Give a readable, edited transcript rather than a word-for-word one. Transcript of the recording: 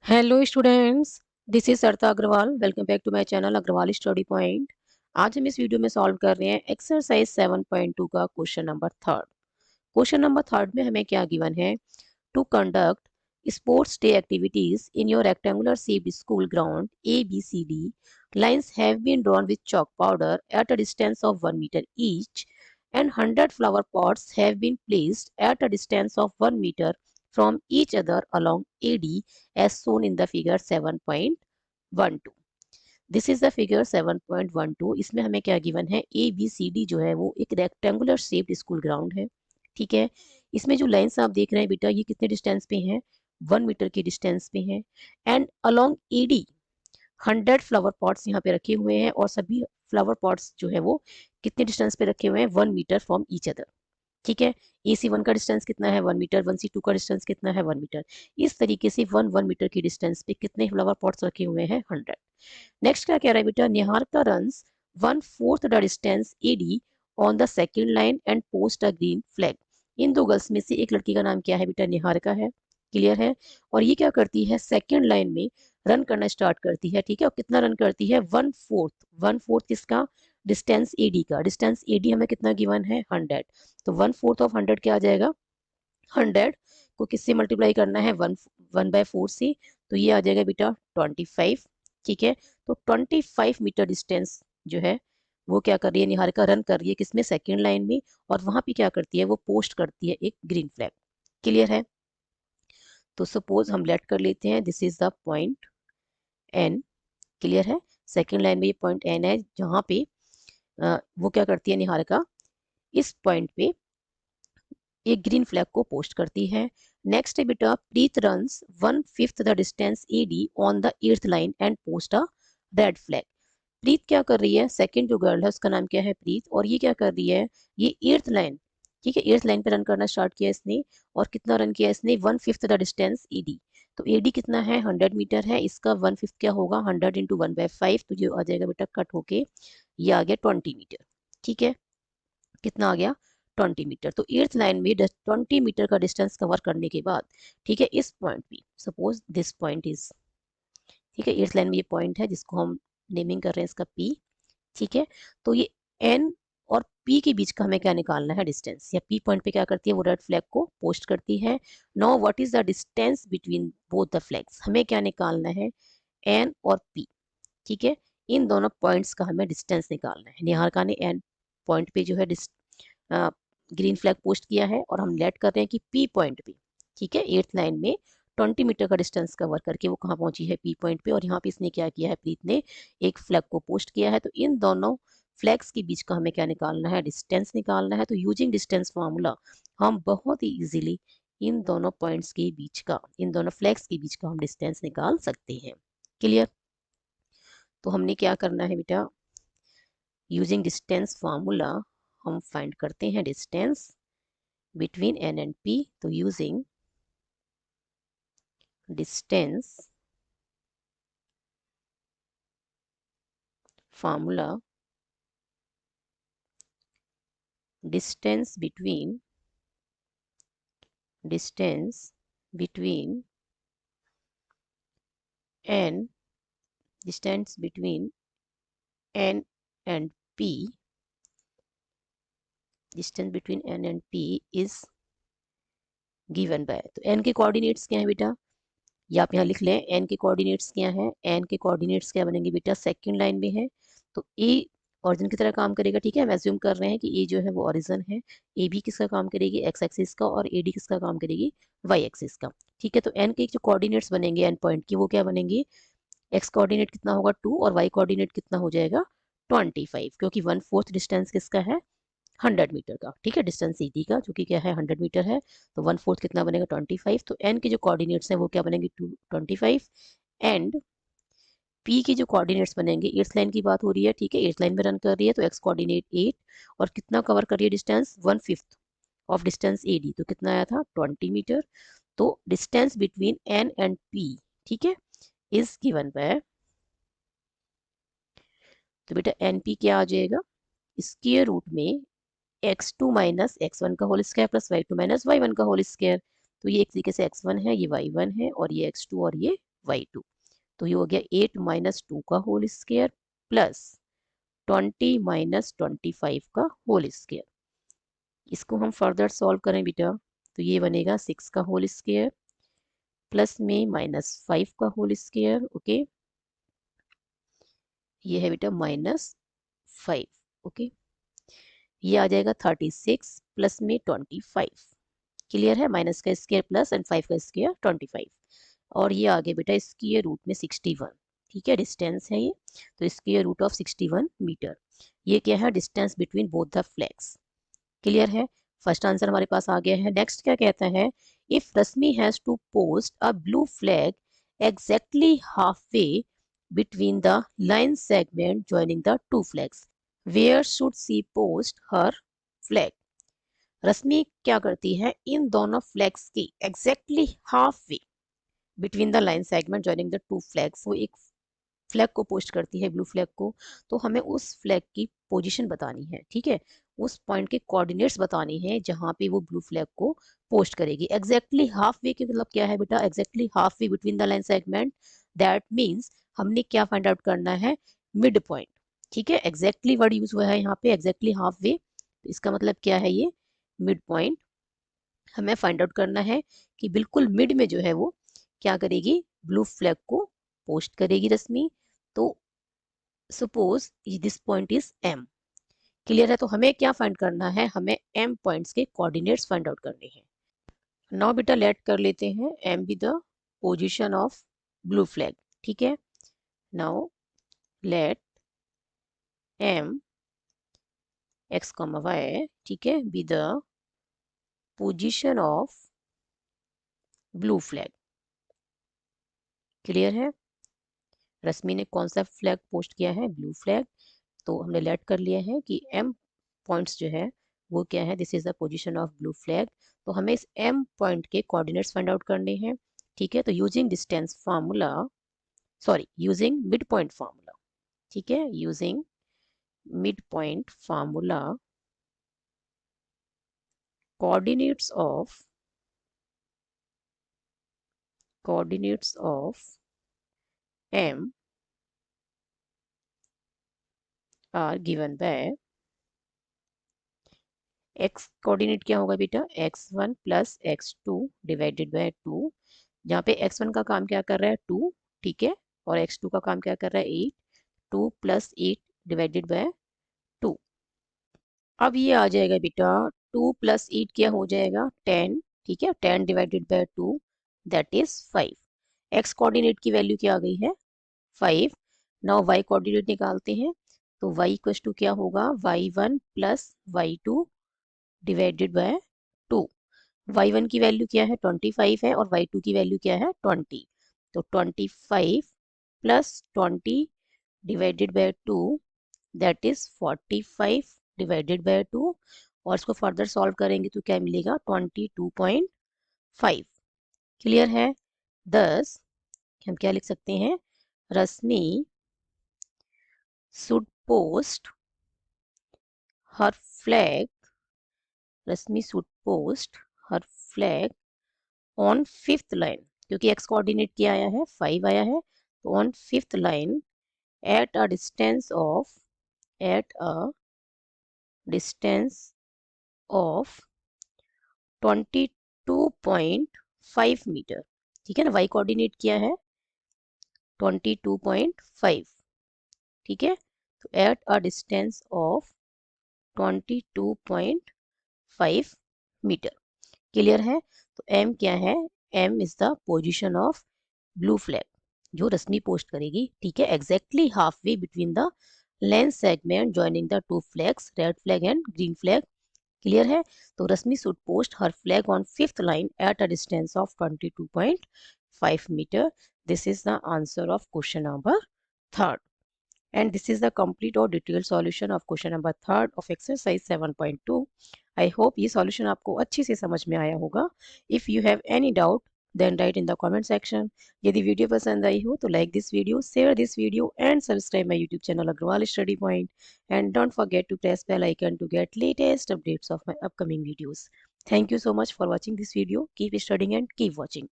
Hello students, this is Sarita Agrawal. Welcome back to my channel Agrawal study point. आज हम इस video में सॉल्व कर रहे हैं एक्सरसाइज 7.2 का question number third. Question number third में हमें क्या गिवन है? To conduct sports day activities in your rectangular shaped school ground ABCD, lines have been drawn with chalk powder at a distance of 1 meter each, and 100 flower pots have been placed at a distance of 1 meter from each other along AD as shown in the figure 7.12। This is the figure 7.12। इसमें हमें क्या given है? ABCD जो है वो एक rectangular shaped school ground है। ठीक है, इसमें जो लाइंस आप देख रहे हैं बेटा, ये कितने डिस्टेंस पे हैं? 1 मीटर की डिस्टेंस पे हैं। And along AD 100 flower pots यहाँ पे रखे हुए हैं, और सभी फ्लावर पॉट्स जो है वो कितने डिस्टेंस पे रखे हुए हैं? 1 मीटर फ्रॉम ईच अदर। ठीक है, AC1 का डिस्टेंस कितना है? 1 मीटर। 1C2 का डिस्टेंस कितना है? 1 मीटर। इस तरीके से 1 मीटर की डिस्टेंस पे कितने फ्लावर पॉट्स रखे हुए हैं? 100। नेक्स्ट क्या कह रहा है बेटा? Niharika runs 1/4 the distance AD on the second line and post a green flag. इन दो गर्ल्स में से एक लड़की का नाम क्या है बेटा? निहारिका है। क्लियर है? और ये क्या करती है? सेकंड लाइन में रन करना स्टार्ट करती है। ठीक है, और कितना रन करती है? 1/4। 1/4 किसका? डिस्टेंस AD का। डिस्टेंस AD हमें कितना गिवन है? 100। तो 1/4 ऑफ 100 क्या आ जाएगा? 100 को किससे मल्टीप्लाई करना है? 1/4 से। तो ये आ जाएगा बेटा 25। ठीक है, तो 25 मीटर डिस्टेंस जो है वो क्या कर रही है? निहारिका रन कर रही है किसमें? सेकेंड लाइन में। और वहां पे क्या करती है? वो पोस्ट करती है एक ग्रीन फ्लैग। क्लियर है? तो सपोज हम लेट कर लेते हैं, this is the point N। Clear है? सेकेंड लाइन में ये पॉइंट N है, जहां पे वो क्या करती है? निहारिका इस पॉइंट पे एक ग्रीन फ्लैग को पोस्ट करती है। नेक्स्ट है बेटा, Preet runs 1/5 the distance AD on the 8th line and post a red flag. Preet क्या कर रही है? सेकंड जो गर्ल है उसका नाम क्या है? प्रीत। और ये क्या कर रही है? ये 8th लाइन, ठीक है, 8th लाइन पे रन करना स्टार्ट किया इसने। और कितना रन किया इसने? 1/5 द डिस्टेंस AD। तो AD कितना है? 100 मीटर है। इसका 1/5 क्या होगा? 100 इंटू 1/5, तो ये आ जाएगा बेटा कट होके, ये आ गया 20 मीटर। ठीक है, कितना आ गया? 20 मीटर। तो 8th लाइन में 20 मीटर का डिस्टेंस कवर करने के बाद, ठीक है, इस पॉइंट पे सपोज दिस पॉइंट इज, ठीक है, 8th लाइन में ये पॉइंट है जिसको हम नेमिंग कर रहे हैं इसका P। ठीक है, तो ये N और P के बीच का हमें क्या निकालना है? डिस्टेंस। या P पॉइंट पे क्या करती है? वो रेड फ्लैग को पोस्ट करती है। Now what is the distance between both the flags? हमें क्या निकालना है? N और P। ठीक है, इन दोनों पॉइंट्स का हमें डिस्टेंस निकालना है। निहारिका ने N पॉइंट पे जो है ग्रीन फ्लैग पोस्ट किया है, और हम लेट कर रहे हैं कि P पॉइंट पे, ठीक है, 8th लाइन में 20 मीटर का डिस्टेंस कवर करके वो कहाँ पहुंची है? P पॉइंट पे। और यहाँ पे इसने क्या किया है? प्रीत ने एक फ्लैग को पोस्ट किया है। तो इन दोनों फ्लैग्स के बीच का हमें क्या निकालना है? डिस्टेंस निकालना है। तो यूजिंग डिस्टेंस फार्मूला हम बहुत ही इजीली इन दोनों पॉइंट्स के बीच का, इन दोनों फ्लैग्स के बीच का हम डिस्टेंस निकाल सकते हैं। क्लियर? तो हमने क्या करना है बेटा? यूजिंग डिस्टेंस फार्मूला हम फाइंड करते हैं distance between N and P। तो using distance formula, distance between N, distance between N and P, distance between N and P is given by। तो N के कोऑर्डिनेट्स क्या है बेटा? ये आप यहाँ लिख लें। N के कोऑर्डिनेट्स क्या है? N के कोऑर्डिनेट्स क्या बनेंगे बेटा? सेकंड लाइन में है तो A ओरिजिन की तरह काम करेगा। ठीक है, हम एज्यूम कर रहे हैं कि A जो है वो ओरिजिन है। ए बी किसका काम करेगी? एक्स एक्सिस का। और AD किसका काम करेगी? वाई एक्सिस का। ठीक है, तो N के जो कोऑर्डिनेट्स बनेंगे N पॉइंट की, वो क्या बनेंगे? एक्स कोऑर्डिनेट कितना होगा? 2, और वाई कोऑर्डिनेट कितना हो जाएगा? 25, क्योंकि 1/4 डिस्टेंस किसका है? 100 मीटर का। ठीक है, डिस्टेंस AD का जो कि क्या है? 100 मीटर है। तो 1/4 कितना बनेगा? 25। तो N के जो कोऑर्डिनेट्स हैं वो क्या बनेंगे? 25। एंड P के जो कोऑर्डिनेट्स बनेंगे, 8th लाइन की बात हो रही है। ठीक है, 8th लाइन में रन कर रही है, तो एक्स कोऑर्डिनेट 8, और कितना कवर कर रही है डिस्टेंस? 1/5 of distance AD। तो कितना आया था? 20 मीटर। तो distance between N and P, ठीक है, इज गिवन बाय, तो बेटा NP क्या आ जाएगा? स्क्वायर रूट में x2 माइनस x1 का whole square plus y2 minus y1 का होल स्क्वायर। तो ये एक तरीके से x1 है, ये y1 है, और ये x2 और ये y2। तो ये हो गया 8 माइनस 2 का होल स्क्वायर प्लस 20 माइनस 25 का होल स्क्वायर। इसको हम फर्दर सॉल्व करें बेटा तो ये बनेगा 6 का होल स्क्वायर प्लस में माइनस 5 का होल स्क्वायर। ओके, ये है बेटा -5। ओके, ये आ जाएगा 36 प्लस में 25। क्लियर है, माइनस का स्क्वायर प्लस एंड 5 का स्क्वायर 25। और ये आ गया बेटा स्क्वायर रूट में 61। ठीक है, डिस्टेंस है ये, तो स्क्वायर रूट ऑफ 61 मीटर। ये क्या है, distance between both the flags. Clear है, फर्स्ट आंसर हमारे पास आ गया है। नेक्स्ट क्या कहता है, if Rashmi has to post a blue flag exactly half way between the line segment joining the two flags, where should she post her flag? रश्मि क्या करती है, इन दोनों फ्लैग्स की exactly half way between the line segment joining the two flags, वो एक flag को post करती है, ब्लू फ्लैग को। तो हमें उस फ्लैग की पोजीशन बतानी है। ठीक है, उस पॉइंट के कोऑर्डिनेट्स बतानी है जहां पे वो ब्लू फ्लैग को पोस्ट करेगी। एग्जैक्टली हाफ वे के मतलब क्या है बेटा, exactly half way between the line segment, that means हमने क्या फाइंड आउट करना है, मिड पॉइंट। ठीक है, एग्जैक्टली वर्ड यूज हुआ है यहाँ पे, एग्जैक्टली हाफ वे, तो इसका मतलब क्या है, ये मिड पॉइंट हमें फाइंड आउट करना है कि बिल्कुल मिड में जो है वो क्या करेगी, ब्लू फ्लैग को पोस्ट करेगी रश्मि। तो suppose this point is M. Clear है, तो हमें क्या फाइंड करना है, हमें एम पॉइंट्स के कोऑर्डिनेट्स फाइंड आउट करने हैं। नाउ बेटा लेट कर लेते हैं M be the position of blue flag. ठीक है, now let M X comma Y, ठीक है, be the position of blue flag. Clear है, रश्मि ने कौन सा फ्लैग पोस्ट किया है, ब्लू फ्लैग। तो हमने लेट कर लिया है कि एम पॉइंट्स जो है वो क्या है, this is the position of blue flag. तो हमें इस एम पॉइंट के कोऑर्डिनेट्स फाइंड आउट करने हैं। ठीक है, तो using distance formula, sorry using mid point formula. ठीक है, using mid point formula, coordinates of M are given by X coordinate क्या होगा बेटा, x1 plus x2 divided by 2, जहाँ पे x1 का काम क्या कर रहा है 2। ठीक है, और x2 का काम क्या कर रहा है 8। 2 प्लस 8 डिवाइडेड बाय 2। अब ये आ जाएगा बेटा 2 प्लस 8 क्या हो जाएगा 10। ठीक है, 10 divided by 2 that is 5। x coordinate की वैल्यू क्या आ गई है 5। नाउ y कोऑर्डिनेट निकालते हैं, तो y इक्वल टू क्या होगा, y1 plus y2 divided by 2। y1 की वैल्यू क्या है 25 है, और y2 की वैल्यू क्या है 20। तो 25 plus 20 divided by 2 that is 45 divided by 2। और इसको फर्दर सॉल्व करेंगे तो क्या मिलेगा 22.5। क्लियर है, thus हम क्या लिख सकते हैं, Rashmi should post her flag, Rashmi should post her flag on fifth line, क्योंकि एक्स कोऑर्डिनेट क्या आया है 5 आया है, तो on fifth line at a distance of, at a distance of 22.5 metre. ठीक है ना, वाई कोऑर्डिनेट क्या है 22.5। ठीक है, तो at a distance of 22.5 metre. Clear है, तो एम क्या है, M is the position of blue flag जो रश्मि पोस्ट करेगी। ठीक है, exactly half way between the length segment joining the two flags, red flag and green flag. Clear है, तो Rashmi should post her flag on fifth line at a distance of 22.5 metre. This is the answer of question number third, and this is the complete or detailed solution of question number third of exercise 7.2. I hope ये solution आपको अच्छे से समझ में आया होगा। If you have any doubt then write in the comment section. यदि video पसंद आई हो तो like this video, share this video and subscribe my YouTube channel Agrawal Study Point, and don't forget to press bell icon to get latest updates of my upcoming videos. Thank you so much for watching this video. Keep studying and keep watching.